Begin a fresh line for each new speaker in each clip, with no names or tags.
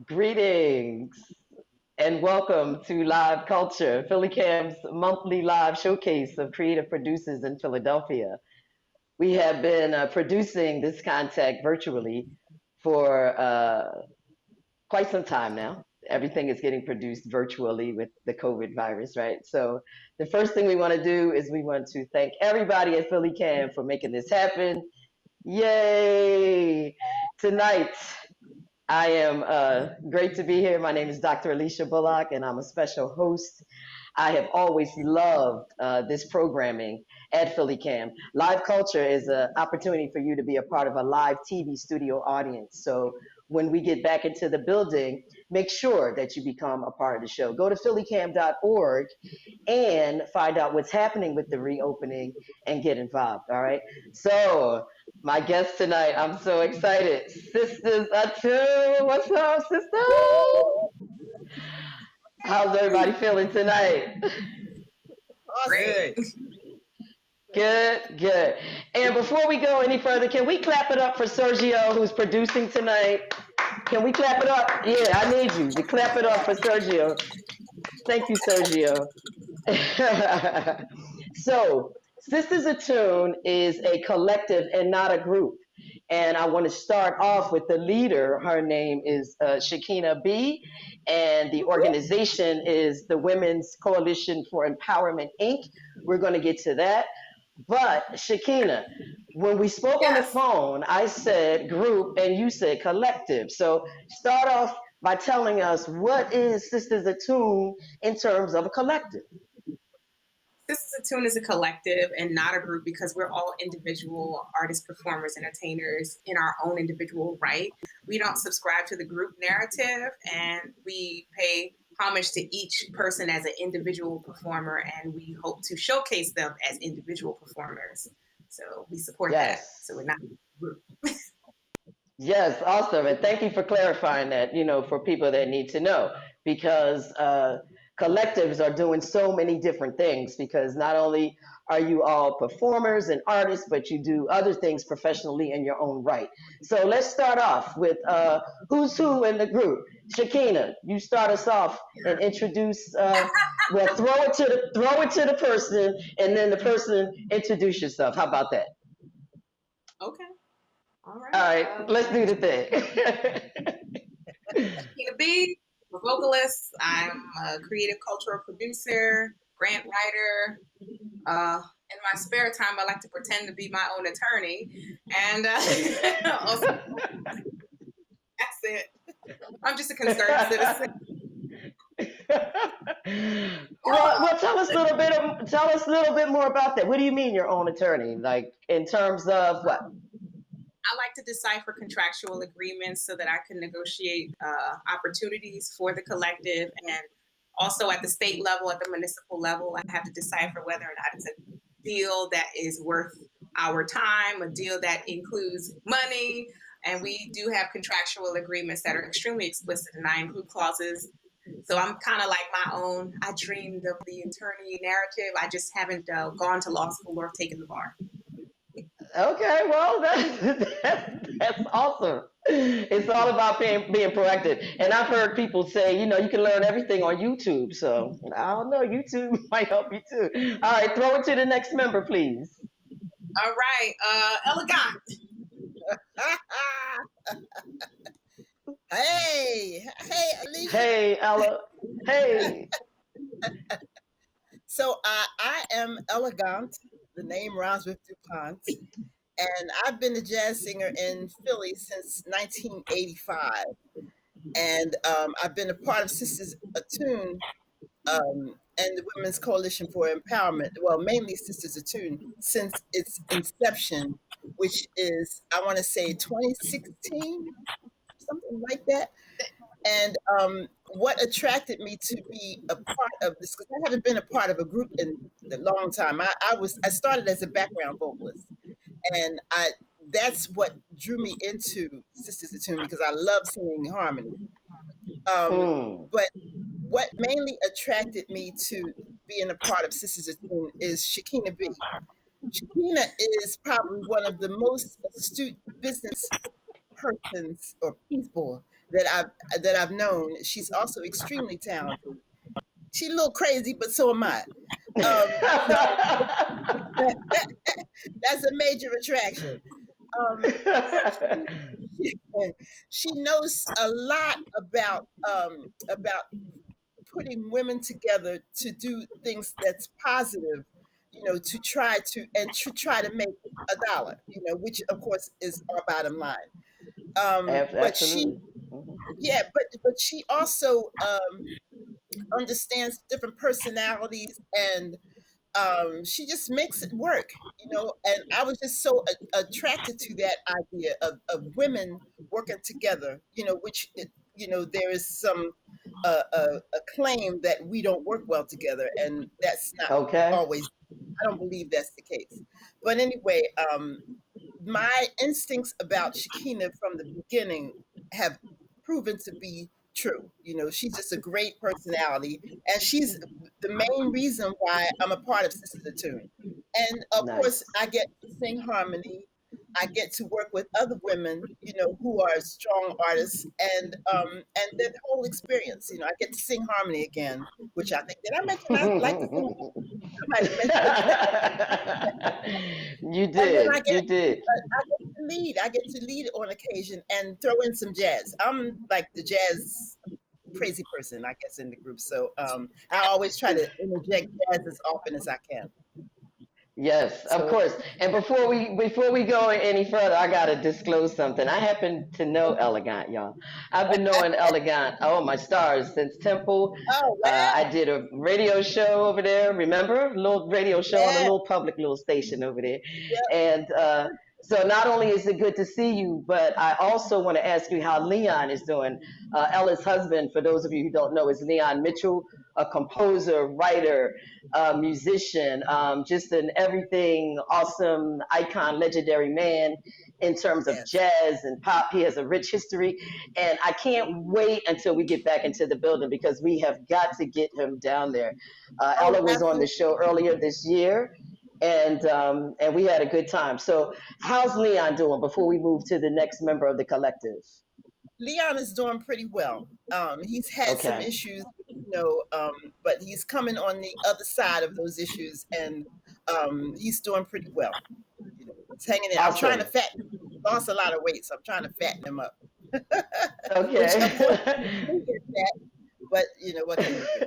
Greetings and welcome to Live Culture, PhillyCAM's monthly live showcase of creative producers in Philadelphia. We have been producing this content virtually for quite some time now. Everything is getting produced virtually with the COVID virus, right? So the first thing we want to do is we want to thank everybody at PhillyCAM for making this happen. Yay! Tonight, I am great to be here. My name is Dr. Alicia Bullock, and I'm a special host. I have always loved this programming at PhillyCAM. Live culture is an opportunity for you to be a part of a live TV studio audience. So when we get back into the building, make sure that you become a part of the show. Go to phillycam.org and find out what's happening with the reopening and get involved. All right. So my guest tonight, I'm so excited. Sistahs Attune. What's up, sisters? How's everybody feeling tonight?
Great.
Good. And before we go any further, can we clap it up for Sergio, who's producing tonight? Can we clap it up? Yeah, I need you to clap it up for Sergio. Thank you, Sergio. So, Sistahs Attune is a collective and not a group. And I want to start off with the leader. Her name is Shakina B. And the organization is the Women's Coalition for Empowerment, Inc. We're going to get to that. But Shakina, when we spoke on the phone, I said group and you said collective. So start off by telling us, what is Sistahs Attune in terms of a collective?
Sistahs Attune is a collective and not a group because we're all individual artists, performers, entertainers in our own individual right. We don't subscribe to the group narrative, and we pay homage to each person as an individual performer, and we hope to showcase them as individual performers. So we support that. So we're not a group.
Yes, awesome. And thank you for clarifying that, for people that need to know, because collectives are doing so many different things, because not only are you all performers and artists, but you do other things professionally in your own right. So let's start off with who's who in the group. Shakina, you start us off and introduce, well, throw it to the person, and then the person introduce yourself. How about that?
Okay. All
right, let's do the thing.
Shakina B, a vocalist. I'm a creative cultural producer, grant writer. In my spare time, I like to pretend to be my own attorney. And also, that's it. I'm just a concerned citizen.
Well, tell us a little bit more about that. What do you mean your own attorney? Like in terms of what?
I like to decipher contractual agreements so that I can negotiate opportunities for the collective, and also at the state level, at the municipal level, I have to decipher whether or not it's a deal that is worth our time, a deal that includes money. And we do have contractual agreements that are extremely explicit, and I include clauses. So I'm kind of like my own. I dreamed of the attorney narrative. I just haven't gone to law school or taken the bar.
Okay, well, that's awesome. It's all about being proactive. And I've heard people say, you can learn everything on YouTube. So I don't know, YouTube might help you too. All right, throw it to the next member, please.
All right, Elegant.
Hey, Alicia.
Hey, Ella. Hey.
So I am Elegant. The name rhymes with DuPont. And I've been a jazz singer in Philly since 1985. And I've been a part of Sistahs Attune and the Women's Coalition for Empowerment, well, mainly Sistahs Attune, since its inception, which is, I want to say, 2016, something like that. And what attracted me to be a part of this, because I haven't been a part of a group in a long time. I started as a background vocalist, and that's what drew me into Sistahs Attune, because I love singing harmony.
Mm.
But what mainly attracted me to being a part of Sistahs Attune is Shakina B. Shakina is probably one of the most astute business persons or people that I've known. She's also extremely talented. She's a little crazy, but so am I. So that's a major attraction. Um, she knows a lot about putting women together to do things that's positive, to try to make a dollar, which of course is our bottom line. But she,
Absolutely. Mhm.
yeah, but she also understands different personalities, and she just makes it work, and I was just so attracted to that idea of women working together, there is some a claim that we don't work well together, and that's not
Okay.
always, I don't believe that's the case. But anyway, my instincts about Shakina from the beginning have proven to be true. She's just a great personality, and she's the main reason why I'm a part of Sistahs Attune. And of course,
Nice.
I get to sing harmony. I get to work with other women, who are strong artists, and the whole experience. I get to sing harmony again, which I think, did I mention I like to sing? I might have mentioned.
You
And then I
did.
get
You did.
I get to lead. I get to lead on occasion and throw in some jazz. I'm like the jazz crazy person, I guess, in the group. So I always try to interject jazz as often as I can.
Yes, of
So
course. And before we go any further, I gotta disclose something. I happen to know Elegant, y'all. I've been knowing Elegant, oh my stars, since Temple.
oh
I
wow,
did a radio show over there. Remember, a little radio show on a
yeah,
little public little station over there.
yeah,
And so not only is it good to see you, but I also want to ask you how Leon is doing. Ella's husband, for those of you who don't know, is Leon Mitchell, a composer, writer, musician, just an everything awesome icon, legendary man in terms of
yes.
jazz and pop. He has a rich history, and I can't wait until we get back into the building because we have got to get him down there.
Oh,
Ella was on the
absolutely.
show earlier this year, and we had a good time. So, how's Leon doing before we move to the next member of the collective?
Leon is doing pretty well. He's had some
Okay,
issues, but he's coming on the other side of those issues, and he's doing pretty well. He's hanging in. I'm trying to
awesome.
fatten. He lost a lot of weight, so I'm trying to fatten him up. Which, of course,
Okay.
he gets that. But what can you do?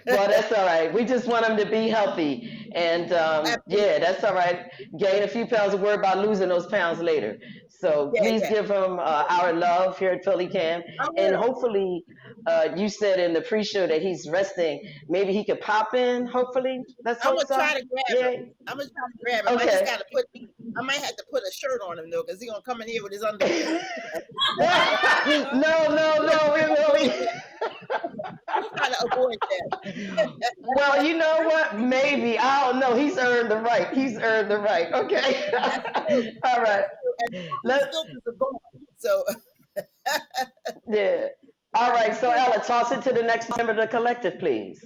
Well, that's all right. We just want them to be healthy. And yeah,
Absolutely.
that's all right. Gain a few pounds and worry about losing those pounds later. So
Yeah,
please
yeah.
give him our love here at PhillyCAM.
I
And
will.
hopefully, you said in the pre show that he's resting. Maybe he could pop in, hopefully. Let's
I'm
hope
gonna
so.
try to grab him.
Yeah.
I'm gonna try to grab him. I just
Okay.
gotta put. I might have to put a shirt on him though, because he's gonna come in here with his underwear.
No, no,
We're
no.
trying to avoid
We,
that. We're trying to avoid that.
well, you know what? Maybe. I don't know. He's earned the right. He's earned the right. Okay.
That's true.
All right.
That's true. And his
Let,
filters are gone. So
yeah. All right. So, Ella, toss it to the next member of the collective, please.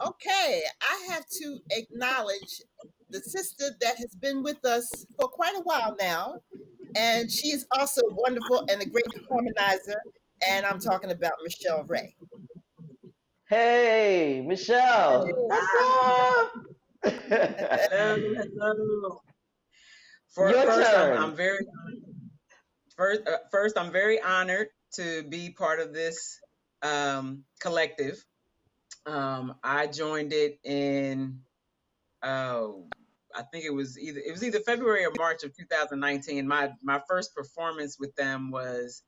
okay, I have to acknowledge the sister that has been with us for quite a while now, and she is also wonderful and a great harmonizer. And I'm talking about Michelle Ray.
Hey, Michelle.
Hey.
What's up?
Hello, hello.
Your
First, I'm
turn.
very first I'm very honored to be part of this collective. I joined it in I think it was either February or March of 2019. My first performance with them was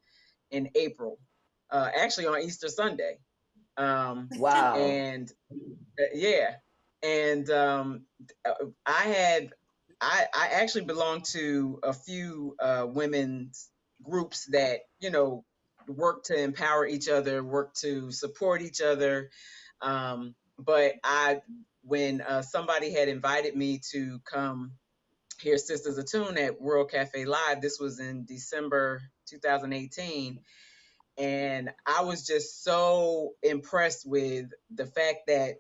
in April, actually on Easter Sunday.
Wow.
And yeah, and I actually belong to a few women's groups that work to empower each other, work to support each other. But when somebody had invited me to come hear Sistahs Attune at World Cafe Live, this was in December 2018. And I was just so impressed with the fact that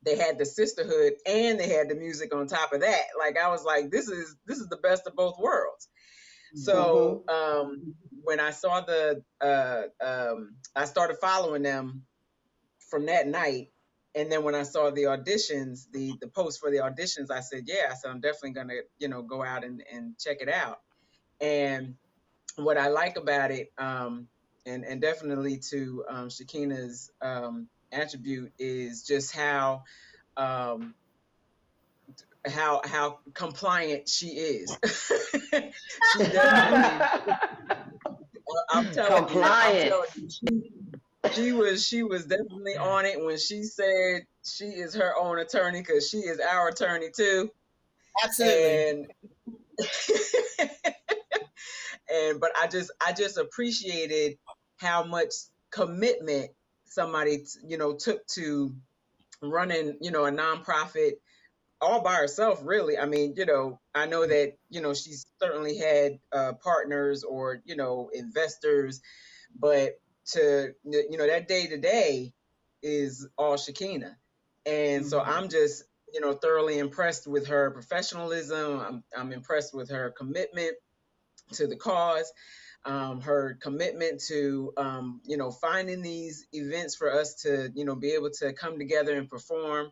they had the sisterhood and they had the music on top of that. Like I was like, this is the best of both worlds. So when I saw I started following them from that night. And then when I saw the auditions, the post for the auditions, I said, yeah, I said, I'm definitely gonna, go out and check it out. And what I like about it, and definitely to Shakina's attribute, is just how compliant she is. She definitely, I'm telling
Compliant.
you, she was definitely on it when she said she is her own attorney, because she is our attorney too.
Absolutely.
And but I just appreciated how much commitment somebody took to running a nonprofit all by herself, really. I mean, I know that she's certainly had partners or investors, but to that day to day is all Shakina. And so I'm just thoroughly impressed with her professionalism. I'm impressed with her commitment to the cause, her commitment to finding these events for us to be able to come together and perform,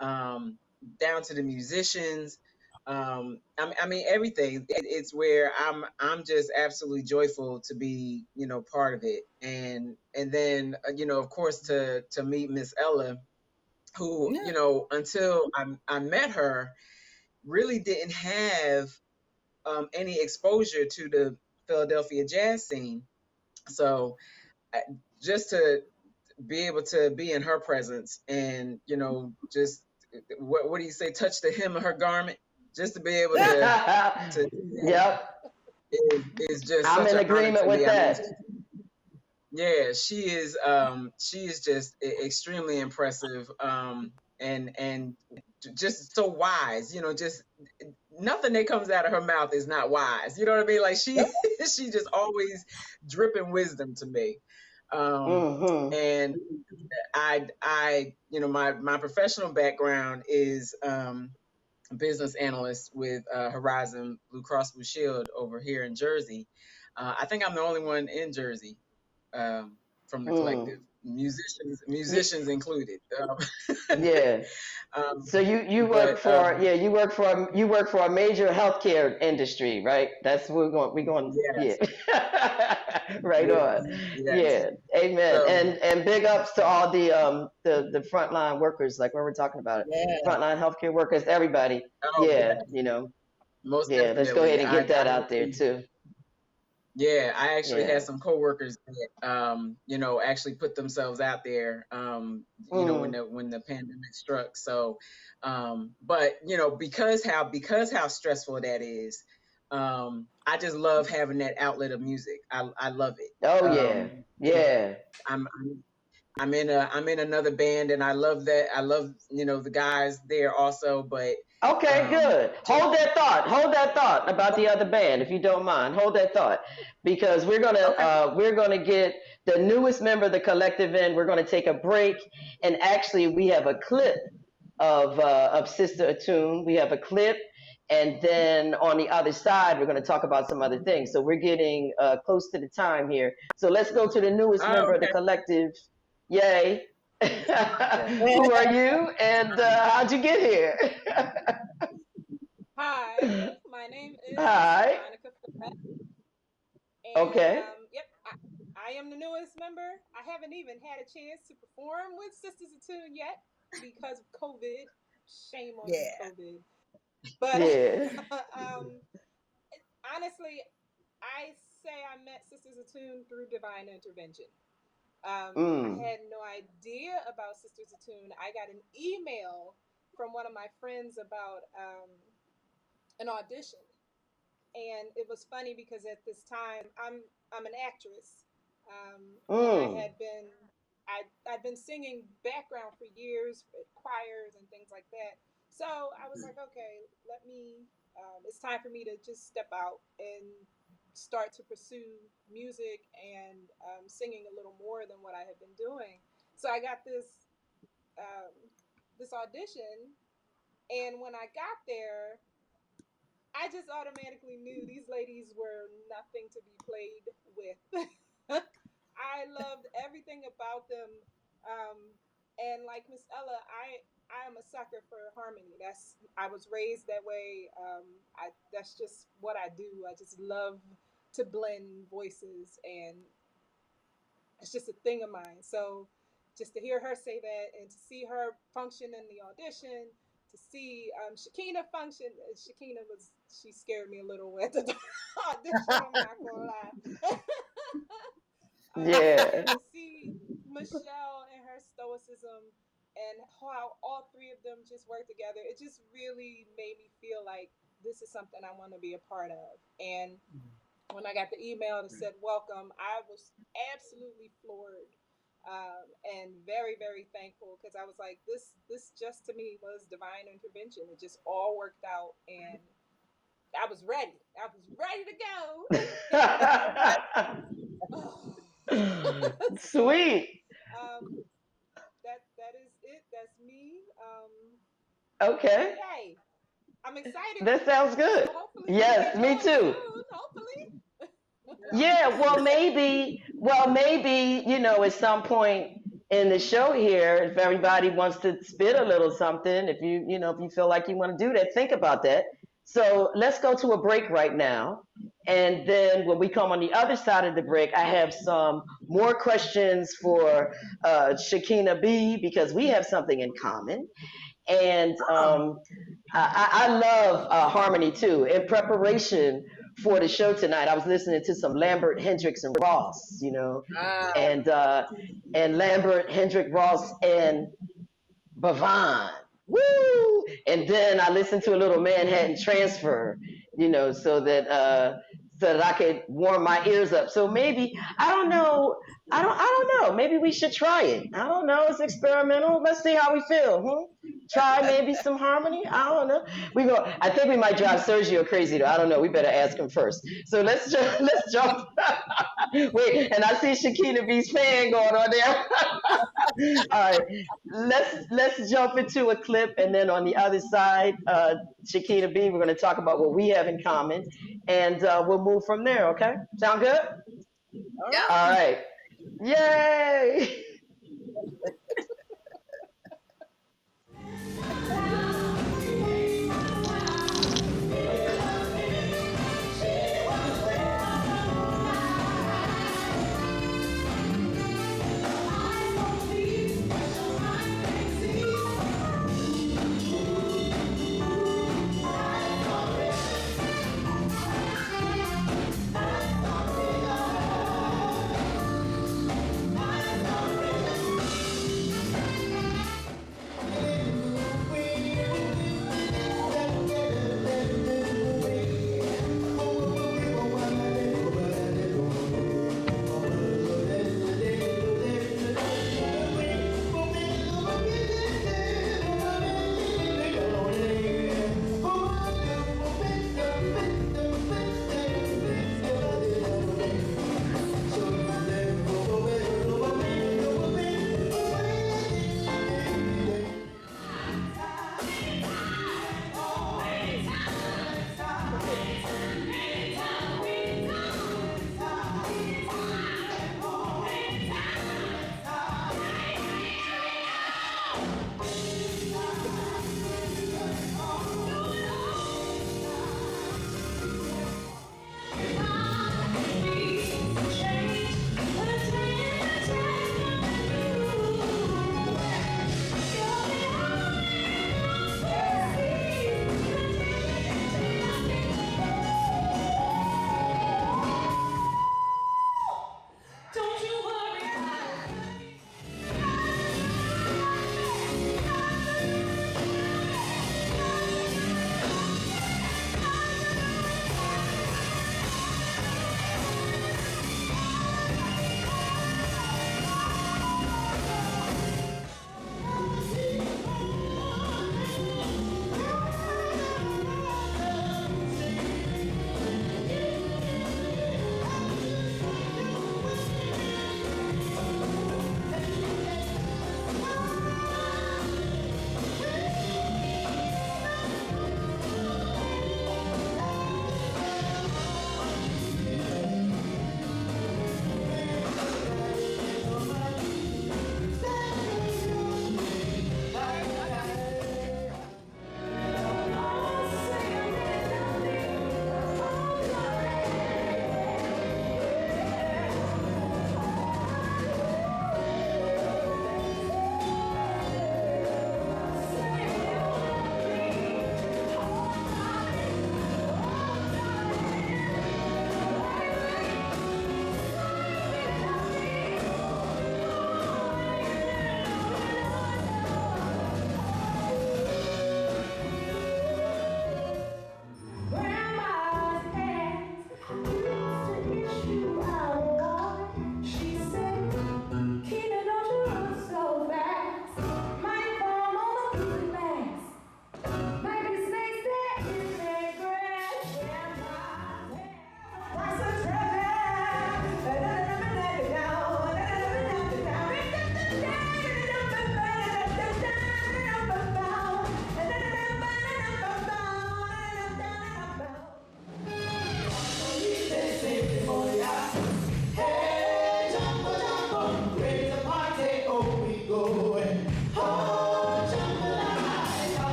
down to the musicians. I mean everything. It's where I'm just absolutely joyful to be part of it. And then of course to meet Miss Ella, who until I met her, really didn't have any exposure to the Philadelphia jazz scene. So just to be able to be in her presence and just what do you say, touch the hem of her garment, just to be able to
Yep.
is just
I'm
such
in
an honor
agreement
to
with
me. I mean,
that.
yeah, she is just extremely impressive, and just so wise. Just nothing that comes out of her mouth is not wise. You know what I mean? Like she she just always dripping wisdom to me. And my professional background is business analyst with Horizon Blue Cross Blue Shield over here in Jersey. I think I'm the only one in Jersey, from the collective, musicians included.
Yeah. So you work
But
for you work for a major healthcare industry, right? That's what we're going yeah.
yes,
Right
yes,
on.
yes.
Yeah. Amen.
So
And big ups to all the frontline workers, like when we're talking about it.
Yeah.
Frontline healthcare workers, everybody.
oh
Yeah,
yeah, most
Yeah, let's go ahead
definitely.
and
I
get that out there
actually,
too.
yeah, I actually
Yeah.
had some coworkers that actually put themselves out there,
Mm.
when the pandemic struck. So but because how stressful that is, I just love having that outlet of music. I love it.
Oh yeah.
And
Yeah.
I'm I'm in another band, and I love that. I love the guys there also, but
Okay, good.
just
Hold that thought about the other band, if you don't mind. Hold that thought, because
okay.
we're gonna get the newest member of the collective in. We're gonna take a break, and actually, we have a clip of Sister Attune. We have a clip, and then on the other side, we're gonna talk about some other things. So we're getting close to the time here. So let's go to the newest
Oh,
member of the
okay.
collective. Yay!
Yeah.
Who are you, and how'd you get here?
Hi, my name is
Hi.
Monica Flett, and
Okay.
yep, I am the newest member. I haven't even had a chance to perform with Sistahs Attune yet because of COVID. Shame on you,
Yeah.
COVID. But
Yeah.
um, honestly, I say I met Sistahs Attune through divine intervention. I
Mm.
had no idea about Sistahs Attune. I got an email from one of my friends about an audition, and it was funny because at this time I'm an actress, and
Mm.
I'd been singing background for years at choirs and things like that. So I was like, okay, let me. It's time for me to just step out and start to pursue music and singing a little more than what I had been doing. So I got this audition, and when I got there, I just automatically knew these ladies were nothing to be played with. I loved everything about them, and like Miss Ella, I am a sucker for harmony. I was raised that way. That's just what I do. I just love to blend voices, and it's just a thing of mine. So just to hear her say that and to see her function in the audition, to see Shakina function, she scared me a little at the audition, I'm not gonna lie.
Yeah.
To see Michelle and her stoicism and how all three of them just work together, it just really made me feel like this is something I want to be a part of. And when I got the email that said welcome, I was absolutely floored, and very, very thankful, because I was like, this just to me was divine intervention. It just all worked out, and I was ready. I was ready to go.
Sweet.
That is it. That's me.
Okay.
Yay! I'm excited.
That sounds good.
So
Yes, me too.
soon, hopefully.
Yeah, well, maybe, at some point in the show here, if everybody wants to spit a little something, if you feel like you want to do that, think about that. So let's go to a break right now. And then when we come on the other side of the break, I have some more questions for Shakina B, because we have something in common. And I love Harmony too. In preparation for the show tonight, I was listening to some Lambert, Hendricks, and Ross, and Lambert, Hendrick, Ross, and Bavon. Woo! And then I listened to a little Manhattan Transfer, so that I could warm my ears up. So maybe I don't know. I don't know. Maybe we should try it. I don't know. It's experimental. Let's see how we feel. Try maybe some harmony. I don't know. I think we might drive Sergio crazy though. I don't know. We better ask him first. So let's jump. Wait, and I see Shakina B's fan going on there. All right, let's jump into a clip, and then on the other side, Shakina B, we're going to talk about what we have in common, and we'll move from there. Okay, sound good? All right. Yay!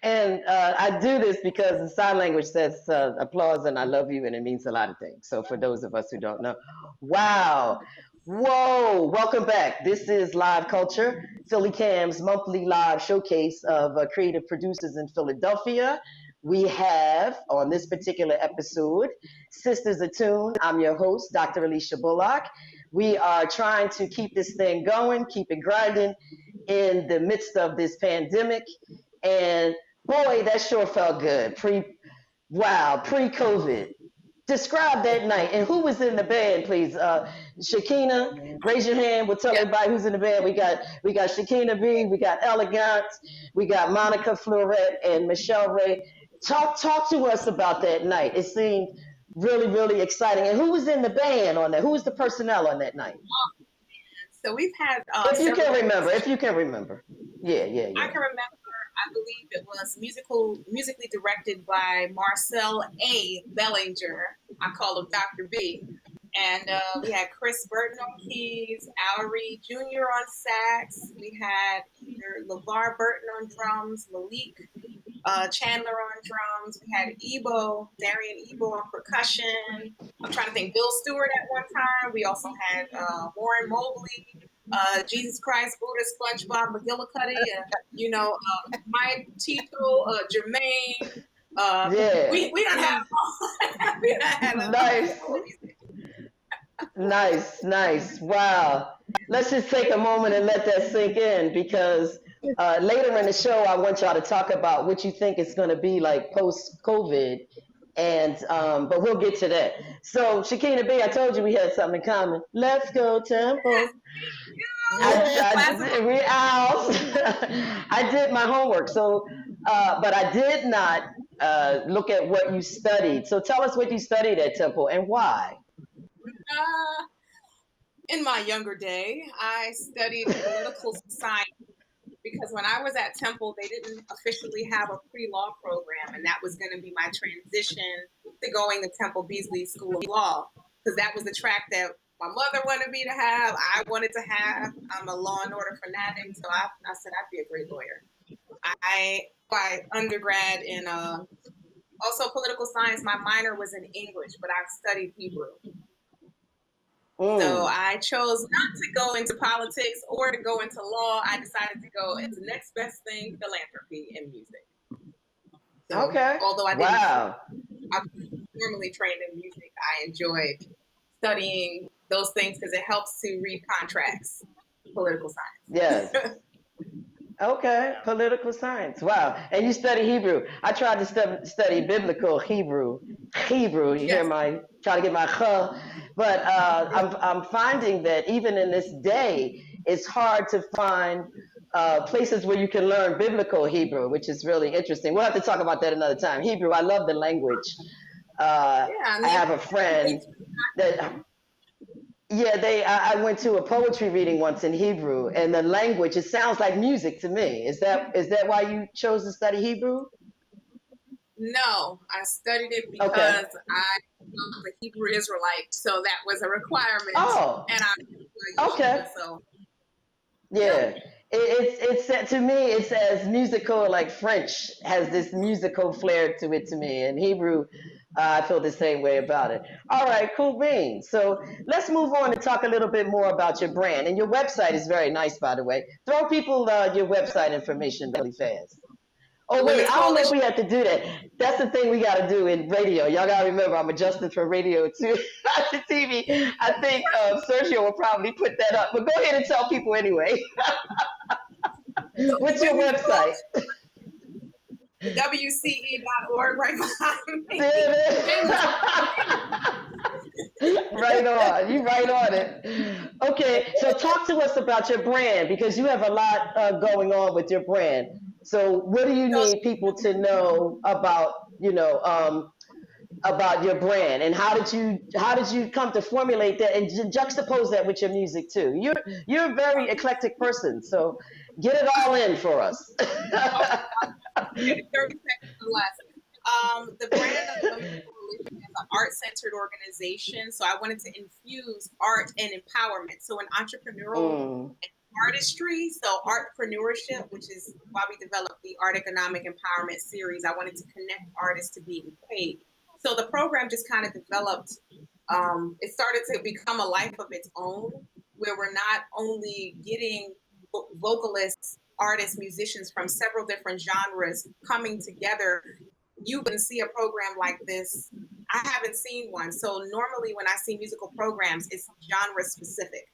And I do this because the sign language says applause and I love you, and it means a lot of things. So for those of us who don't know, wow, whoa, welcome back. This is Live Culture, PhillyCAM's monthly live showcase of creative producers in Philadelphia. We have on this particular episode, Sistahs Attune. I'm your host, Dr. Alicia Bullock. We are trying to keep this thing going, keep it grinding in the midst of this pandemic. And boy, that sure felt good. Pre-COVID. Describe that night. And who was in the band, please? Shakina, raise your hand. We'll tell everybody who's in the band. We got Shakina B, we got Elegant, we got Monica Florette and Michelle Ray. Talk to us about that night. It seemed really, really exciting. And who was in the band on that? Who was the personnel on that night?
So we've had.
If you can remember. Yeah.
I can remember. I believe it was musically directed by Marcel A. Bellinger. I call him Dr. B. And we had Chris Burton on keys, Allery Jr. on sax. We had either LeVar Burton on drums, Malik Chandler on drums. We had Darian Ebo on percussion. I'm trying to think, Bill Stewart at one time. We also had Warren Mobley, Jesus Christ, Buddha, SpongeBob, McGillicuddy, Mike Tito, Jermaine.
Yeah.
We don't have we don't have
Nice. Wow. Let's just take a moment and let that sink in, because later in the show, I want y'all to talk about what you think it's going to be like post-COVID. And but we'll get to that. So Shakina B, I told you we had something in common. Let's go Temple. I did my homework. So, but I did not look at what you studied. So tell us what you studied at Temple and why.
In my younger day, I studied political science, because when I was at Temple, they didn't officially have a pre-law program, and that was going to be my transition to going to Temple Beasley School of Law, because that was the track that my mother wanted me to have, I wanted to have. I'm a law and order fanatic, so I said I'd be a great lawyer. I undergrad in also political science. My minor was in English, but I studied Hebrew. So I chose not to go into politics or to go into law. I decided to go into the next best thing, philanthropy and music. So,
okay.
Although I didn't, I'm normally trained in music, I enjoyed studying those things because it helps to read contracts, political science.
Yes. Okay, political science. Wow. And you study Hebrew. I tried to study biblical Hebrew. You hear try to get my ch. But I'm finding that even in this day, it's hard to find places where you can learn biblical Hebrew, which is really interesting. We'll have to talk about that another time. Hebrew, I love the language. I have a friend that... I went to a poetry reading once in Hebrew, and the language, it sounds like music to me. Is that why you chose to study Hebrew?
No, I studied it because I was a Hebrew Israelite, so that was a requirement.
Oh,
and
okay.
So
yeah, it's to me it's as musical, like French has this musical flair to it to me, and Hebrew. I feel the same way about it. All right, cool beans. So let's move on and talk a little bit more about your brand. And your website is very nice, by the way. Throw people your website information really fast. Oh, wait, I don't know if we have to do that. That's the thing we got to do in radio. Y'all got to remember, I'm adjusting from radio to TV. I think Sergio will probably put that up. But go ahead and tell people anyway. What's your website?
WCE.org right behind me.
Right on. You right on it. Okay, so talk to us about your brand, because you have a lot going on with your brand. So what do you need people to know about, about your brand, and how did you come to formulate that and juxtapose that with your music too? You're a very eclectic person, so get it all in for us.
30 seconds or less. The brand of the Women's Coalition is an art-centered organization, so I wanted to infuse art and empowerment. So an entrepreneurial and artistry, so artpreneurship, which is why we developed the Art Economic Empowerment series. I wanted to connect artists to being paid. So the program just kind of developed, it started to become a life of its own, where we're not only getting vocalists, artists, musicians from several different genres coming together. You wouldn't see a program like this. I haven't seen one. So normally when I see musical programs, it's genre specific.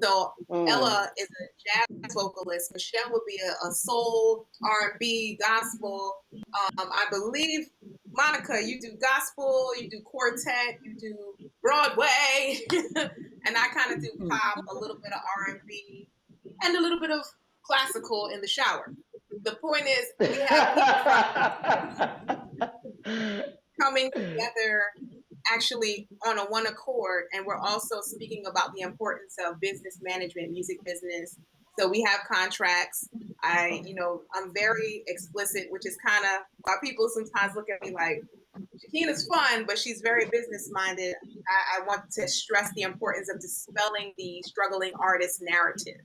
So Ella is a jazz vocalist. Michelle would be a soul, R&B, gospel. I believe, Monica, you do gospel, you do quartet, you do Broadway, and I kind of do pop, a little bit of R&B, and a little bit of classical in the shower. The point is, we have people coming together actually on a one accord, and we're also speaking about the importance of business management, music business. So we have contracts. I'm very explicit, which is kind of why people sometimes look at me like, Shakina's fun, but she's very business minded. I want to stress the importance of dispelling the struggling artist narrative.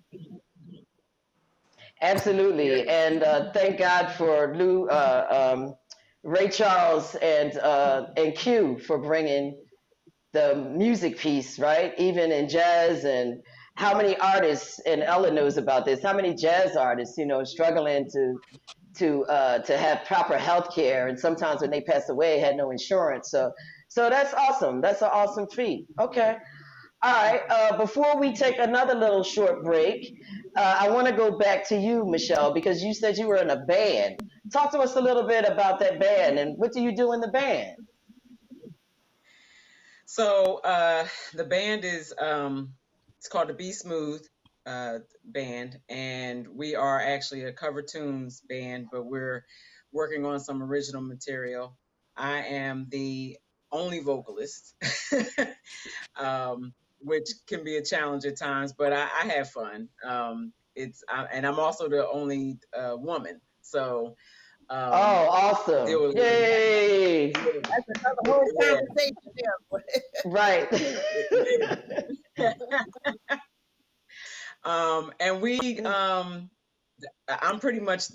Absolutely, and thank God for Ray Charles and Q for bringing the music piece, right? Even in jazz, and how many artists, and Ella knows about this, how many jazz artists, struggling to have proper health care, and sometimes when they pass away had no insurance. So that's awesome. That's an awesome feat. Okay. All right. Before we take another little short break, I want to go back to you, Michelle, because you said you were in a band. Talk to us a little bit about that band, and what do you do in the band?
So the band is it's called the Be Smooth band, and we are actually a cover tunes band, but we're working on some original material. I am the only vocalist, which can be a challenge at times, but I have fun. And I'm also the only woman, so
Oh,
deal
awesome.
with
Yay.
That's another whole
yeah.
conversation there.
Right.
And I'm pretty much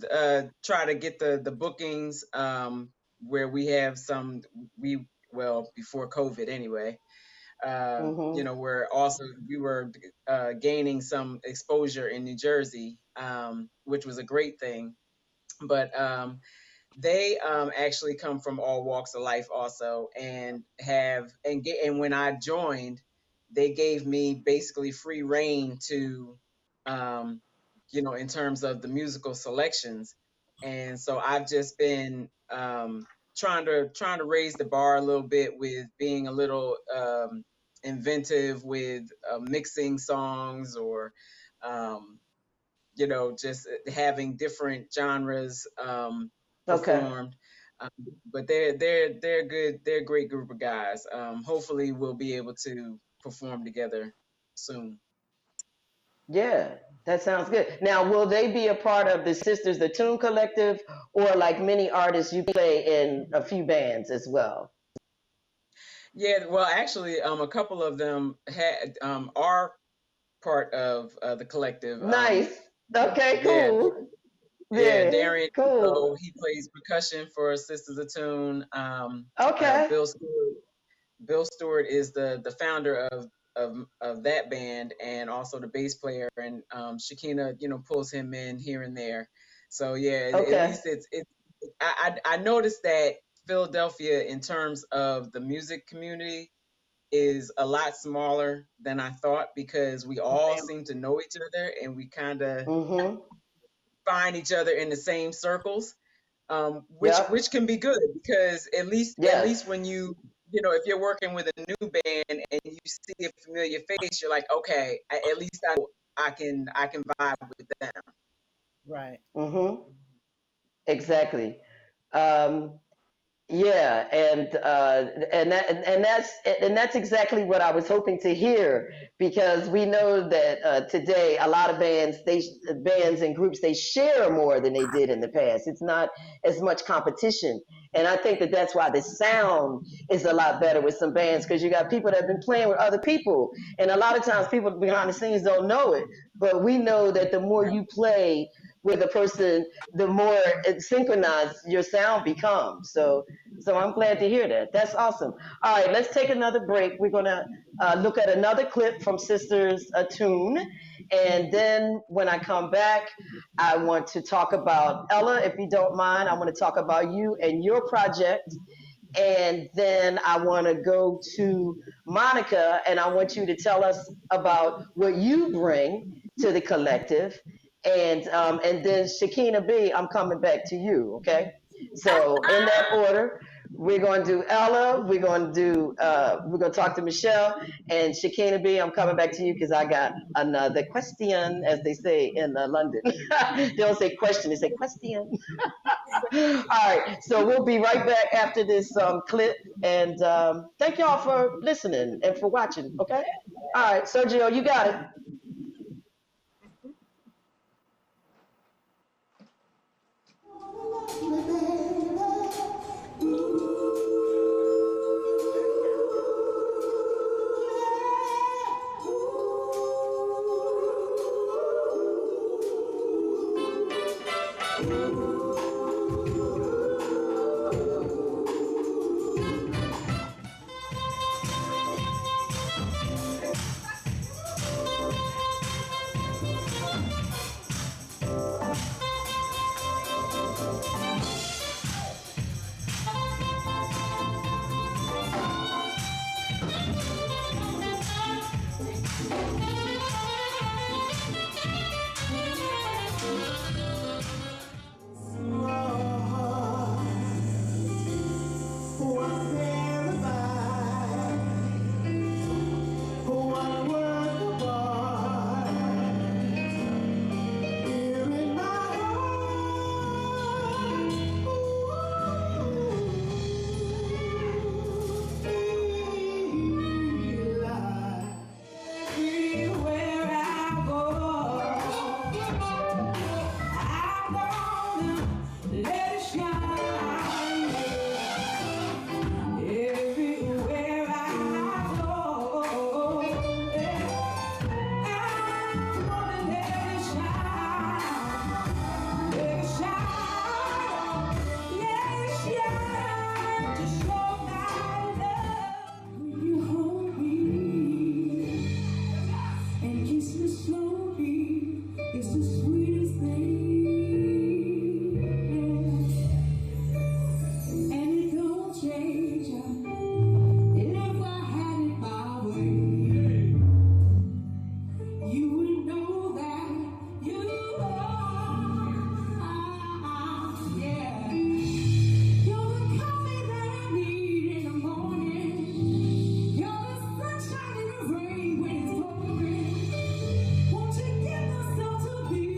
try to get the bookings where we have before COVID anyway. We were gaining some exposure in New Jersey, which was a great thing. But they actually come from all walks of life also, and when I joined, they gave me basically free reign to in terms of the musical selections. And so I've just been trying to raise the bar a little bit with being a little inventive with mixing songs, or just having different genres
Okay.
performed. But they're good. They're a great group of guys. Hopefully, we'll be able to perform together soon.
Yeah, that sounds good. Now, will they be a part of the Sistahs Attune collective, or like many artists, you play in a few bands as well?
Yeah, well, actually, a couple of them are part of the collective.
Nice. Okay,
Yeah,
cool.
yeah.
Yeah,
Darian,
cool.
so he plays percussion for Sistahs Attune.
Okay.
Bill Stewart is the founder of that band, and also the bass player, and Shakina, pulls him in here and there. So yeah, at
Okay.
least I noticed that Philadelphia, in terms of the music community, is a lot smaller than I thought, because we all seem to know each other, and we kind of
Mm-hmm.
find each other in the same circles, which
Yep.
which can be good, because at least
Yes.
when if you're working with a new band and you see a familiar face, you're like, okay, at least I can vibe with them.
Right.
Mm-hmm. Exactly. Um, Yeah, and that's exactly what I was hoping to hear, because we know that today a lot of bands and groups, they share more than they did in the past. It's not as much competition, and I think that that's why the sound is a lot better with some bands, because you got people that have been playing with other people, and a lot of times people behind the scenes don't know it, but we know that the more you play with a person, the more synchronized your sound becomes. So I'm glad to hear that. That's awesome. All right, let's take another break. We're going to look at another clip from Sistahs Attune. And then when I come back, I want to talk about Ella, if you don't mind. I want to talk about you and your project. And then I want to go to Monica, and I want you to tell us about what you bring to the collective. And then Shakina B, I'm coming back to you, okay? So in that order, we're going to do Ella. We're going to talk to Michelle and Shakina B. I'm coming back to you because I got another question, as they say in London. They don't say question; they say question. All right, so we'll be right back after this clip, and thank y'all for listening and for watching. Okay. All right, Sergio, you got it.
Won't you give yourself to be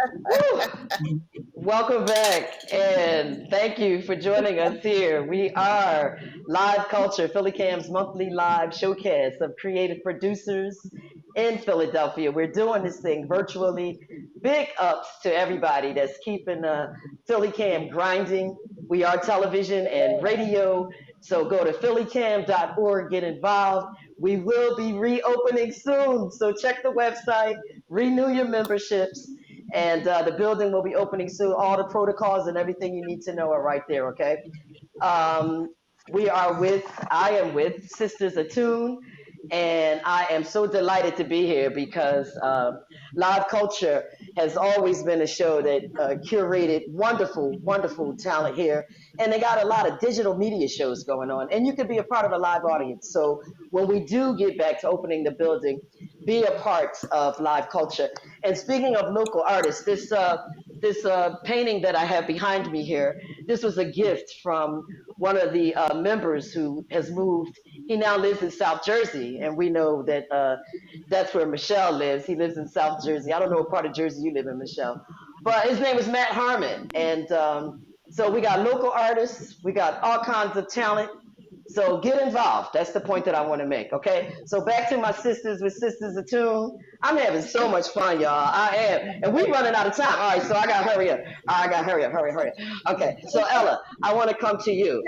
Woo! Welcome back, and thank you for joining us here. We are Live Culture, PhillyCAM's monthly live showcase of creative producers in Philadelphia. We're doing this thing virtually. Big ups to everybody that's keeping PhillyCAM grinding. We are television and radio, so go to phillycam.org, get involved. We will be reopening soon, so check the website, renew your memberships, and the building will be opening soon. All the protocols and everything you need to know are right there, okay? Um, I am with Sistahs Attune, and I am so delighted to be here because Live Culture has always been a show that curated wonderful, wonderful talent here. And they got a lot of digital media shows going on, and you can be a part of a live audience. So when we do get back to opening the building, be a part of Live Culture. And speaking of local artists, this painting that I have behind me here, this was a gift from one of the members who has moved. He now lives in South Jersey, and we know that that's where Michelle lives. He lives in South Jersey. I don't know what part of Jersey you live in, Michelle, but his name is Matt Harmon. And so we got local artists, we got all kinds of talent. So get involved. That's the point that I want to make. Okay. So back to my sisters with Sistahs Attune. I'm having so much fun, y'all. I am. And we running out of time. All right. So I got to hurry up. I got to hurry up. Hurry. Okay. So Ella, I want to come to you.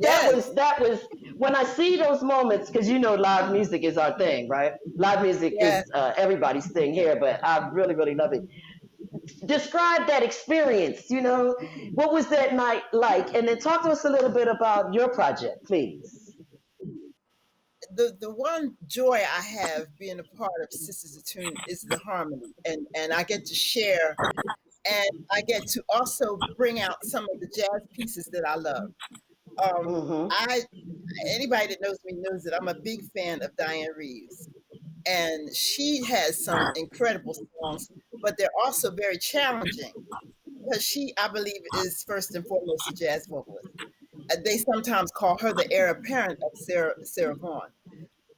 Yes.
That was when I see those moments, because you know live music is our thing, right? Live music
Yes.
is everybody's thing here, but I really, really love it. Describe that experience. What was that night like? And then talk to us a little bit about your project, please.
The one joy I have being a part of Sistahs Attune is the harmony, and I get to share, and I get to also bring out some of the jazz pieces that I love.
Mm-hmm.
I Anybody that knows me knows that I'm a big fan of Diane Reeves, and she has some incredible songs, but they're also very challenging because she, I believe, is first and foremost a jazz vocalist. They sometimes call her the heir apparent of Sarah Vaughan.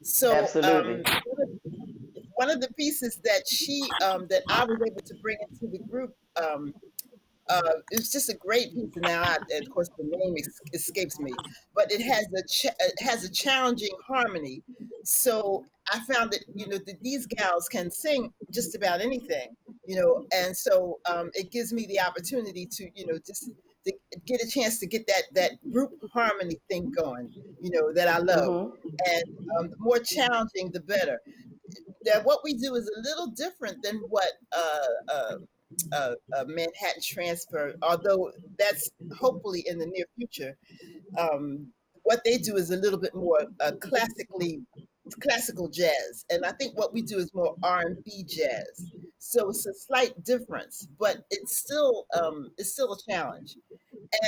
So
Absolutely.
one of the pieces that that I was able to bring into the group, it was just a great piece. And now, of course, the name escapes me, but it has a challenging harmony. So I found that that these gals can sing just about anything, and so it gives me the opportunity to just to get a chance to get that group harmony thing going, that I love,
Mm-hmm.
and the more challenging, the better. That what we do is a little different than what Manhattan Transfer, although that's hopefully in the near future. Um, what they do is a little bit more classical jazz, and I think what we do is more R&B jazz. So it's a slight difference, but it's still a challenge.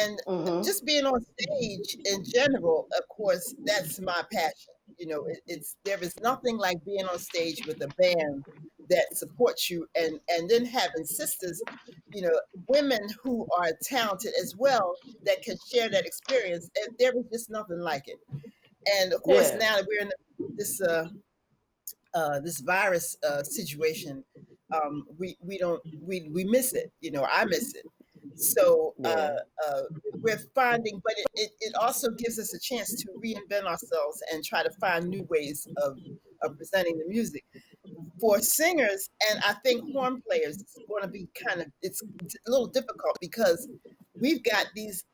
And
Mm-hmm.
just being on stage in general, of course, that's my passion. It's there is nothing like being on stage with a band that supports you, and then having sisters, women who are talented as well that can share that experience. And there is just nothing like it. And of course,
Yeah.
now that we're in this this virus situation, we don't we miss it. I miss it. So
Yeah.
we're finding, but it also gives us a chance to reinvent ourselves and try to find new ways of presenting the music for singers. And I think horn players is going to be it's a little difficult because we've got these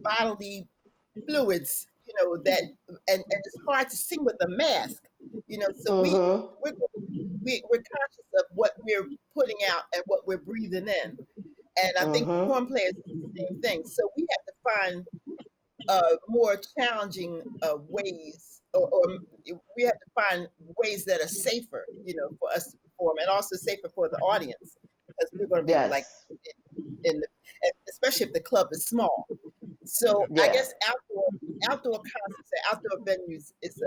bodily fluids, that and it's hard to sing with a mask, so
Mm-hmm.
we're, we're conscious of what we're putting out and what we're breathing in. And I think
Mm-hmm.
horn players do the same thing. So we have to find more challenging ways, or we have to find ways that are safer, for us to perform, and also safer for the audience, because we're going to be like
Yes.
in the, especially if the club is small. So I
Yeah.
guess outdoor concerts, outdoor venues is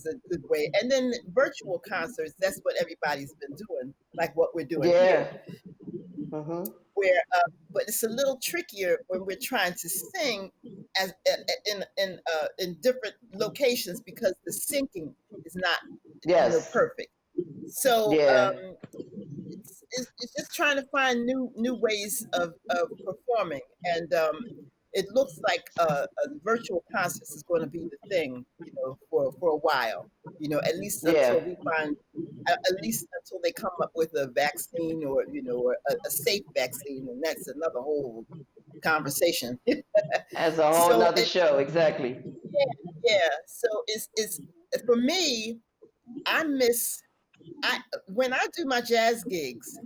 a good way, and then virtual concerts. That's what everybody's been doing, like what we're doing here.
Yeah. Mm-hmm.
Where, but it's a little trickier when we're trying to sing as in different locations because the syncing is not
Yes.
perfect. So
Yeah.
it's just trying to find new ways of performing, and it looks like a virtual concerts is going to be the thing, for a while, at least until
Yeah.
we find, at least until they come up with a vaccine, or a safe vaccine, and that's another whole conversation.
As a whole
So
nother show, exactly.
yeah, yeah. So it's for me. I miss I when I do my jazz gigs.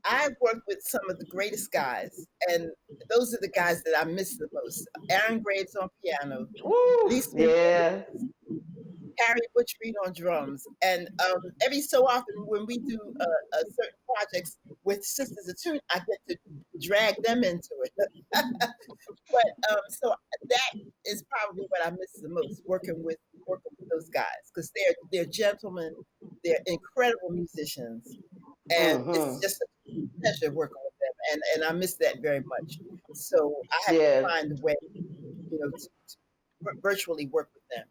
I've worked with some of the greatest guys, and those are the guys that I miss the most. Aaron Graves on piano,
Woo!
Lee Smith,
Yeah.
Harry Butch Reed on drums, and every so often when we do certain projects with Sistahs Attune, I get to drag them into it. But so that is probably what I miss the most, working with those guys, because they're gentlemen, they're incredible musicians, and it's
Mm-hmm.
just a pleasure working with them, and I miss that very much. So I have to
Yeah.
find a way, to virtually work with them.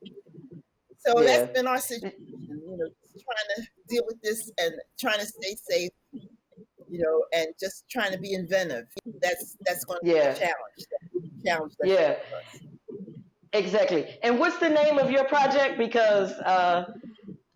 So that's
Yeah.
been our situation, just trying to deal with this and trying to stay safe, and just trying to be inventive. That's going to be the
Yeah.
challenge that's ahead
Yeah.
of us.
Exactly. And what's the name of your project? Because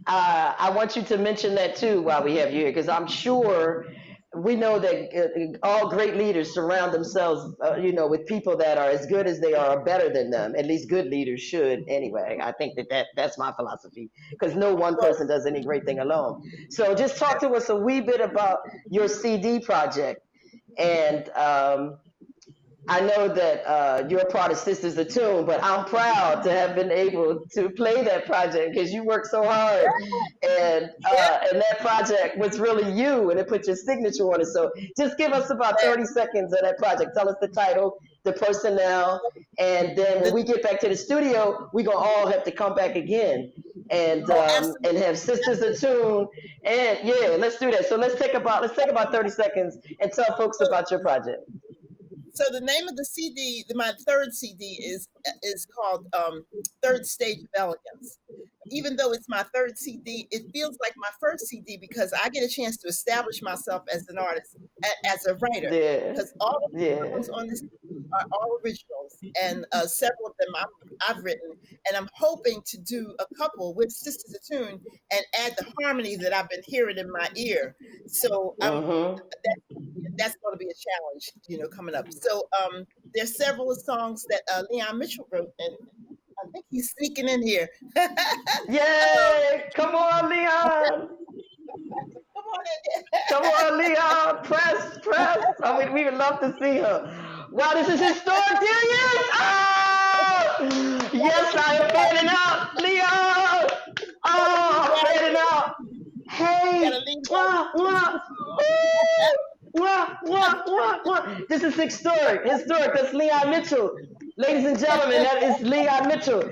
I want you to mention that too while we have you here, because I'm sure we know that all great leaders surround themselves, with people that are as good as they are or better than them. At least good leaders should, anyway. I think that's my philosophy, because no one
Well,
person does any great thing alone. So just talk to us a wee bit about your CD project, and I know that you're a part of Sistahs Attune, but I'm proud to have been able to play that project because you worked so hard,
yeah,
and that project was really you, and it put your signature on it. So just give us about
yeah.
30 seconds of that project. Tell us the title, the personnel, and then when
The,
we get back to the studio, we're gonna all have to come back again
oh,
and
absolutely.
have Sistahs Attune. And yeah, let's do that. So let's take about 30 seconds and tell folks
So,
about your project.
so the name of the CD, my third CD, is called Third Stage of Elegance. Even though it's my third CD, it feels like my first CD because I get a chance to establish myself as an artist, as a writer.
Yeah,
Because all of the
yeah.
songs on this are all originals, and several of them I've written, and I'm hoping to do a couple with Sistahs Attune and add the harmony that I've been hearing in my ear. So
Mm-hmm.
that's going to be a challenge, coming up. So there's several songs that Leon Mitchell wrote, and I think he's sneaking in here.
Yay! Come on, Leon!
Come on in.
Come on, Leon! Press, press! I mean, we would love to see her. Wow, this is historic. There he is! Oh! Yes, I am fanning out, Leon!
You
Oh, I'm
gotta
fanning
leave.
out.
You gotta
Hey!
leave that.
Wah, wah! Wah, wah, wah, wah. This is historic. Historic. That's Leon Mitchell. Ladies and gentlemen, that is Leon Mitchell.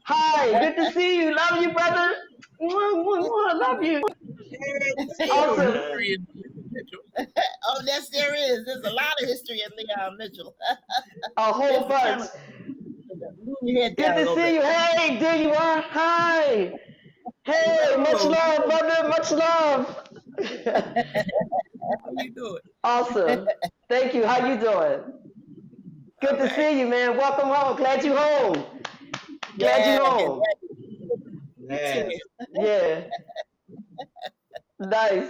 Hi, good to see you. Love you, brother. Mwah, mwah, mwah. Love you. Awesome.
History in Mitchell.
Oh, yes, there is. There's a lot of history in Leon Mitchell.
A whole
There's the
bunch.
camera. Move your head
Good
down a
to
little
see
bit.
you. Hey, there you are. Hi. Hey, much
Hello.
love, brother. Much love.
How you doing?
Awesome. Thank you. How you doing? Good to
Okay.
see you, man. Welcome home. Glad you home. Glad you
Yeah,
home.
Yeah.
Yeah. Nice.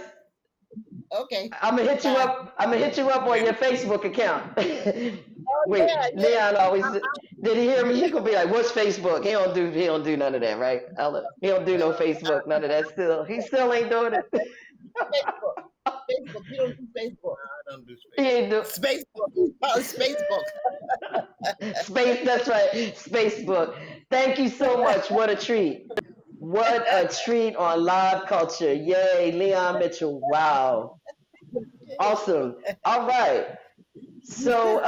okay.
I'm gonna hit you
Bye.
up. I'm gonna hit you up on your Facebook account.
Oh,
Wait,
yeah, yeah.
Leon always did he hear me? He gonna be like, "What's Facebook?" He don't do none of that, right? He don't do no Facebook, none of that. He still ain't doing it.
Facebook. Facebook. You don't do Facebook.
I don't do
He
space.
ain't do
Spacebook. Oh, Spacebook.
space. That's right, Facebook. Thank you so much. What a treat. What a treat on Live Culture. Yay, Leon Mitchell. Wow. Awesome. All right. So,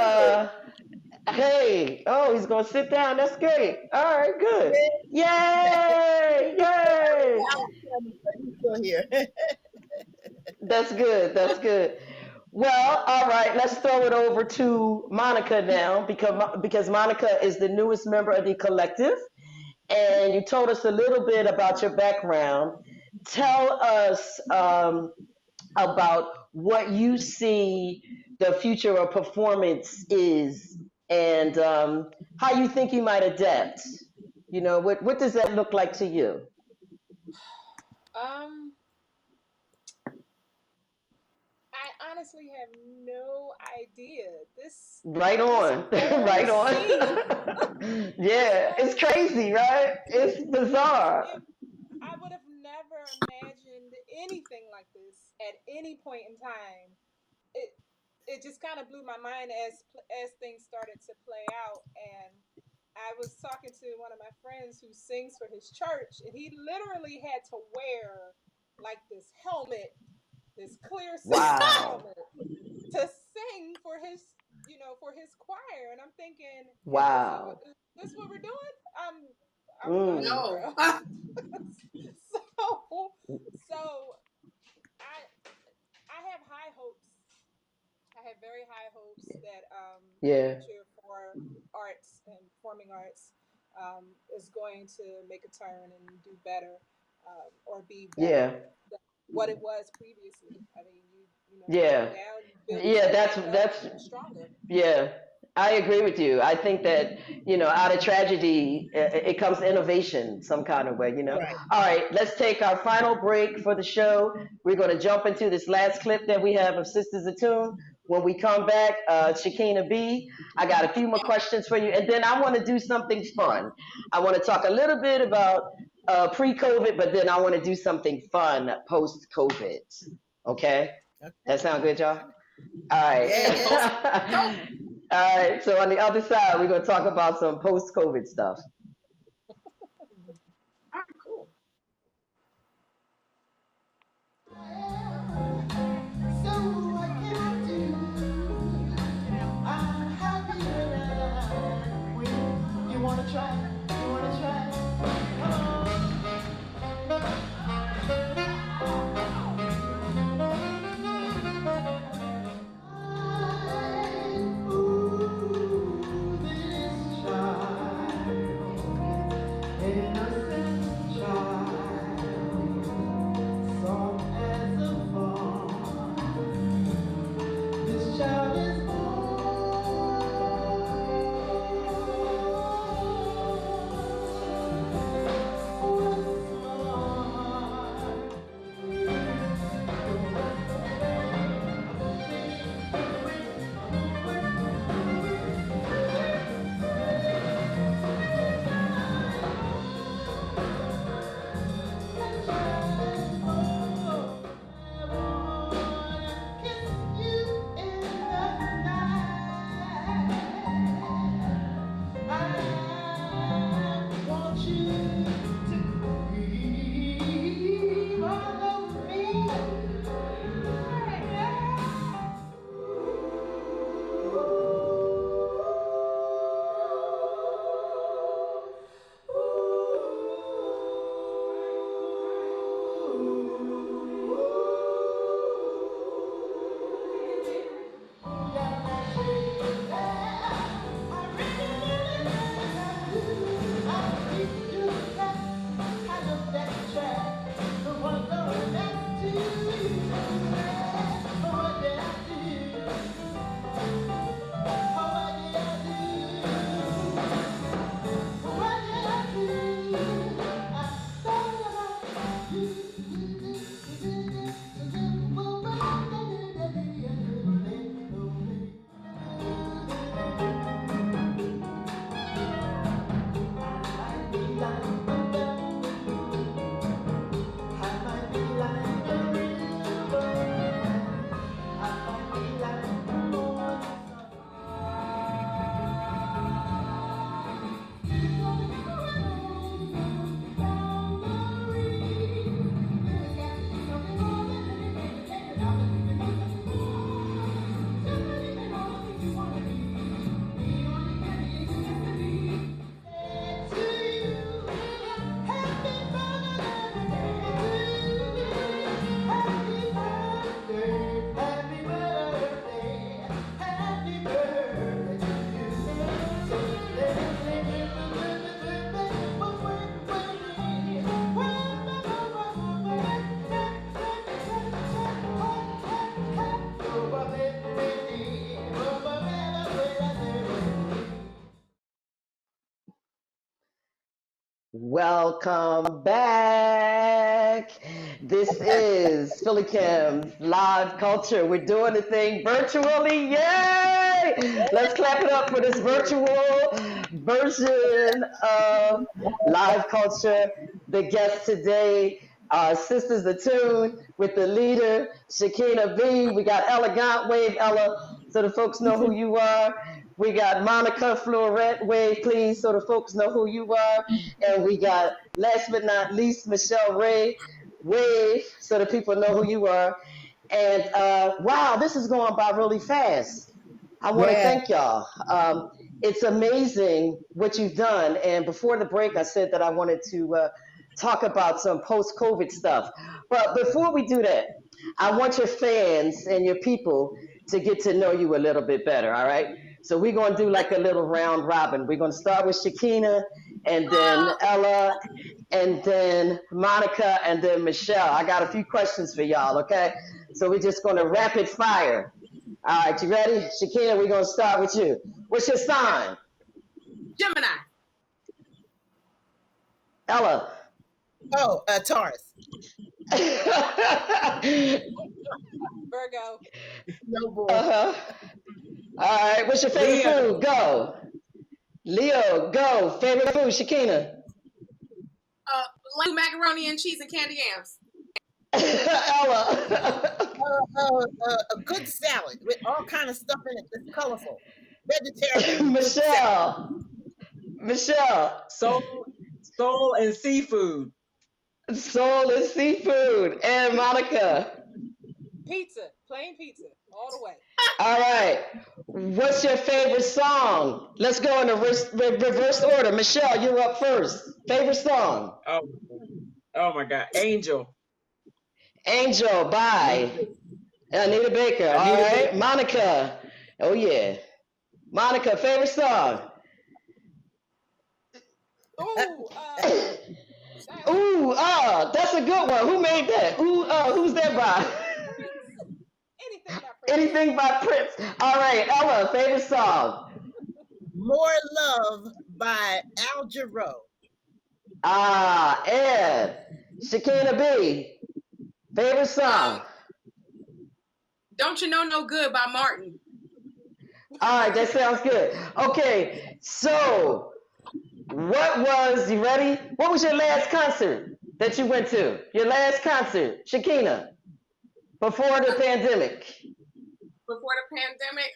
hey, oh, he's gonna sit down. That's great. All right, good. Yay! Yay!
He's still here.
That's good. That's good. Well, all right. Let's throw it over to Monica now, because Monica is the newest member of the collective, and you told us a little bit about your background. Tell us about what you see the future of performance is, and how you think you might adapt. What does that look like to you?
I honestly have no idea. This
Right on. Right on. Yeah, it's crazy, right? It's bizarre.
I would have never imagined anything like this at any point in time. It just kind of blew my mind as things started to play out. And I was talking to one of my friends who sings for his church, and he literally had to wear like this helmet, this clear cystic
Wow.
helmet, to sing for his choir. And I'm thinking,
Wow.
this what we're doing? I'm
Mm.
No.
so I have high hopes. I have very high hopes that
Yeah.
the future for arts and performing arts is going to make a turn and do better, or be better
Yeah.
than what it was previously. I mean, you
Yeah.
go down, you build
Yeah,
yourself back up
that's
even stronger.
yeah. I agree with you. I think that, out of tragedy, it comes innovation some kind of way.
Right.
All right, let's take our final break for the show. We're going to jump into this last clip that we have of Sistahs Attune. When we come back, Shakina B, I got a few more questions for you. And then I want to do something fun. I want to talk a little bit about pre-COVID, but then I want to do something fun post-COVID. Okay?
Okay.
That sound good, y'all? All right.
Yeah.
All right. So on the other side, we're going to talk about some post-COVID stuff.
Cool.
You wanna try? You wanna try? Come on. Ooh, this child, innocent child, soft as a fawn. This child is
Welcome back. This is PhillyCAM Live Culture. We're doing the thing virtually. Yay! Let's clap it up for this virtual version of Live Culture. The guest today are Sistahs Attune with the leader, Shekinah B. We got Elegant Wave Ella, so the folks know who you are. We got Monica Fluoret Wave, please, so the folks know who you are. And we got, last but not least, Michelle Ray Wave, so the people know who you are. And wow, this is going by really fast. I want to thank y'all. It's amazing what you've done. And before the break, I said that I wanted to talk about some post-COVID stuff. But before we do that, I want your fans and your people to get to know you a little bit better, all right? So we're going to do like a little round robin. We're going to start with Shekinah, and then Ella, and then Monica, and then Michelle. I got a few questions for y'all, okay? So we're just going to rapid fire. All right, you ready? Shekinah, we're going to start with you. What's your sign?
Gemini.
Ella.
Oh, Taurus.
Virgo.
No boy.
Uh-huh. All right, what's your favorite food? Go. Leo, go. Favorite food, Shekinah.
Like macaroni and cheese and candy yams.
Ella.
A good salad with all kind of stuff in it that's colorful. Vegetarian.
Michelle. Michelle.
Soul and seafood.
Soul and seafood. And Monica.
Pizza. Plain pizza. All the way.
All right. What's your favorite song? Let's go in reverse order. Michelle, you're up first. Favorite song?
Oh my God. Angel.
Angel by Anita Baker. All right. Monica. Oh, yeah. Monica, favorite song?
Ooh,
that's a good one. Who made that? Who's that by?
anything by Prince.
Anything by Prince. All right, Ella, favorite song?
More Love by Al Jarreau.
And Shekinah B, favorite song?
Don't You Know No Good by Martin.
All right, that sounds good. Okay, so you ready? What was your last concert that you went to? Your last concert, Shekinah, before the pandemic?
Before the pandemic?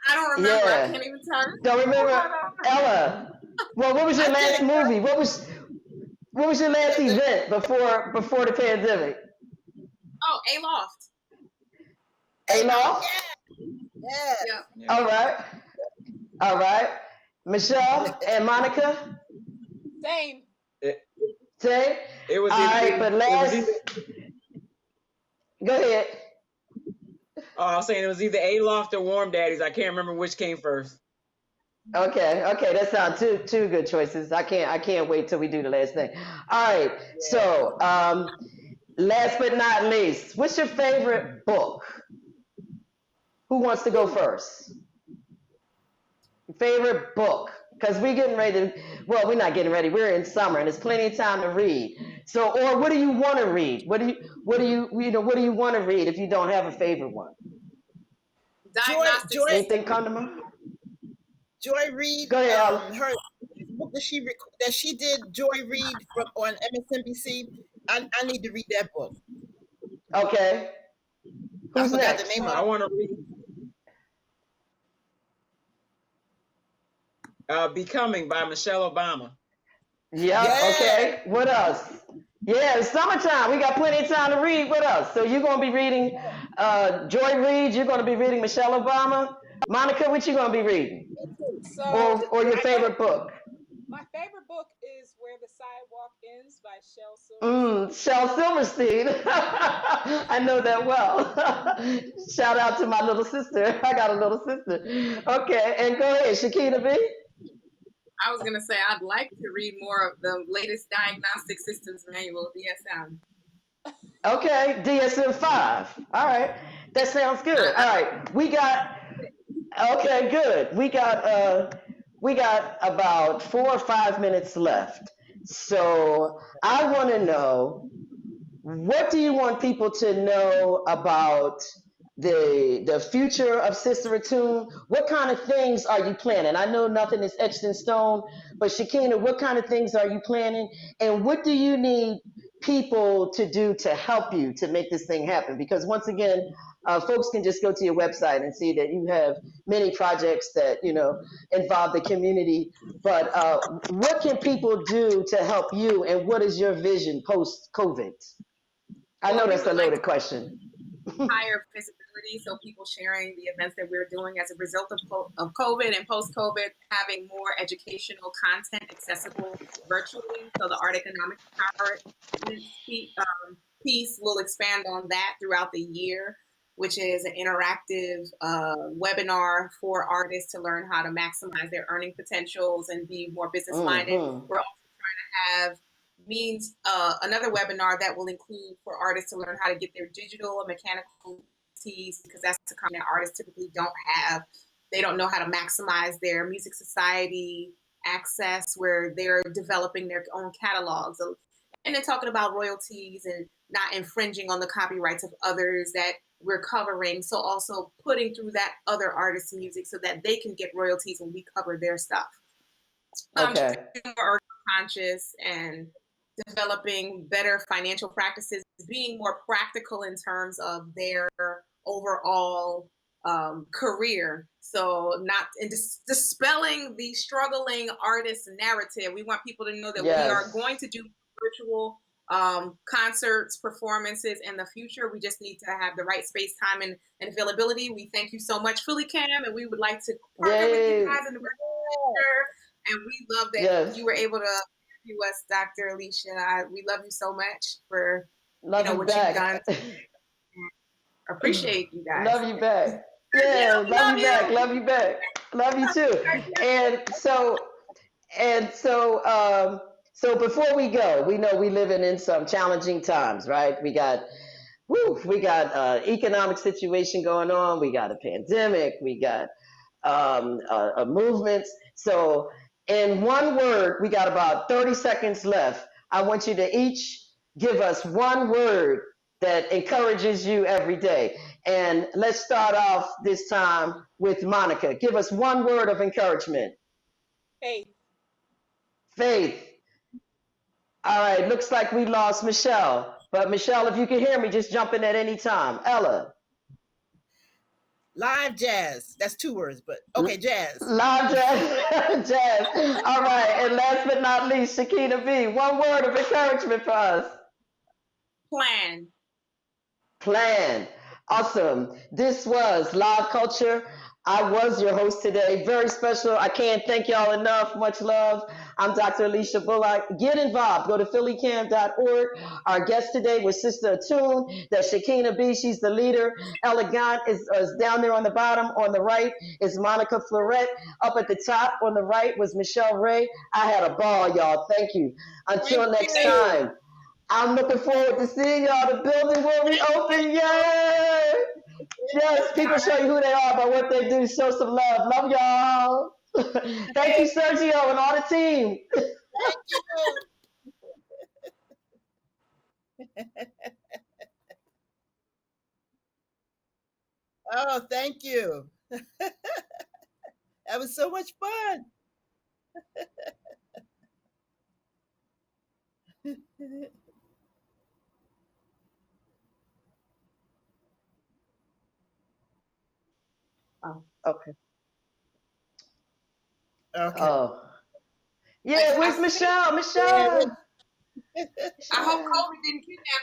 I don't remember.
Yeah.
I can't even tell you.
Don't remember? Ella, well, what was your last movie? What was your last event before the pandemic?
Oh, Aloft.
Aloft?
Yeah.
Yeah.
All right. Michelle and Monica?
Same.
Same?
It was
all right, but last... Go ahead.
Oh, I was saying it was either Aloft or Warm Daddies. I can't remember which came first.
Okay, that sounds two good choices. I can't wait till we do the last thing. All right, so last but not least, what's your favorite book? Who wants to go first? Favorite book? Because we're getting ready to, well, we're not getting ready. We're in summer and there's plenty of time to read. So, or what do you want to read? What do you want to read if you don't have a favorite one?
Diagnostics.
Anything come to mind?
Joy Reid.
Go ahead,
her book that she did. Joy Reid on MSNBC. I need to read that book.
Okay. Who's next?
The name of
I want to read Becoming by Michelle Obama.
Yeah, okay. What else? Yeah, it's summertime. We got plenty of time to read. What else? So you're going to be reading Joy Reid. You're going to be reading Michelle Obama. Monica, what you going to be reading?
So,
or your favorite book?
My favorite book is Where the Sidewalk Ends by Shel Silverstein.
Shel Silverstein. I know that well. Shout out to my little sister. I got a little sister. Okay, and go ahead, Shekinah B.
I was going to say, I'd like to read more of the latest Diagnostic Systems Manual, DSM.
Okay, DSM-5. All right, that sounds good. All right, okay, good. We got about 4 or 5 minutes left. So I want to know, what do you want people to know about the future of Sister Attune? What kind of things are you planning? I know nothing is etched in stone, but Shakina, what kind of things are you planning? And what do you need people to do to help you to make this thing happen? Because once again, folks can just go to your website and see that you have many projects that involve the community. But what can people do to help you, and what is your vision post COVID? I know
Well, we
that's a
would like to
loaded question.
higher visibility, so people sharing the events that we're doing as a result of COVID and post-COVID, having more educational content accessible virtually. So the Art Economic Empowerment piece will expand on that throughout the year, which is an interactive webinar for artists to learn how to maximize their earning potentials and be more business-minded.
Mm-hmm.
We're also trying to have another webinar that will include for artists to learn how to get their digital and mechanical keys, because that's the kind that artists typically don't have. They don't know how to maximize their music society access, where they're developing their own catalogs. And then talking about royalties and not infringing on the copyrights of others that we're covering. So also putting through that other artists' music so that they can get royalties when we cover their stuff.
Okay.
More conscious and developing better financial practices, being more practical in terms of their overall career. So not in dispelling the struggling artist narrative. We want people to know that
Yes.
we are going to do virtual concerts, performances in the future. We just need to have the right space, time, and availability. We thank you so much, PhillyCAM, and we would like to partner with you guys in the future. And we love that you were able to interview us, Dr. Alicia. We love you so much for what you've done. Appreciate you guys.
Love you back. Yeah, love you back. Love you back. Love you too. So before we go, we know we living in some challenging times, right? We got economic situation going on. We got a pandemic. We got a movement. So in one word, we got about 30 seconds left. I want you to each give us one word that encourages you every day. And let's start off this time with Monica. Give us one word of encouragement.
Faith.
Faith. All right, looks like we lost Michelle. But Michelle, if you can hear me, just jump in at any time. Ella.
Live jazz. That's 2 words, but okay, jazz.
Live jazz. Jazz. All right, and last but not least, Shakina B. One word of encouragement for us.
Plan.
Plan. Awesome. This was Live Culture. I was your host today. Very special. I can't thank y'all enough. Much love. I'm Dr. Alicia Bullock. Get involved. Go to PhillyCAM.org. Our guest today was Sister Attune. That's Shakina B. She's the leader. Elegant is down there on the bottom. On the right is Monica Florette. Up at the top on the right was Michelle Ray. I had a ball, y'all. Thank you. Until next time. I'm looking forward to seeing y'all. The building will reopen. Yay! Yes, people show you who they are by what they do. Show some love. Love y'all. Thank you, Sergio, and all the team.
Thank you. Oh, thank you. That was so much fun.
Oh, okay.
Okay.
Oh. Yeah, where's Michelle? Michelle.
I hope COVID didn't kidnap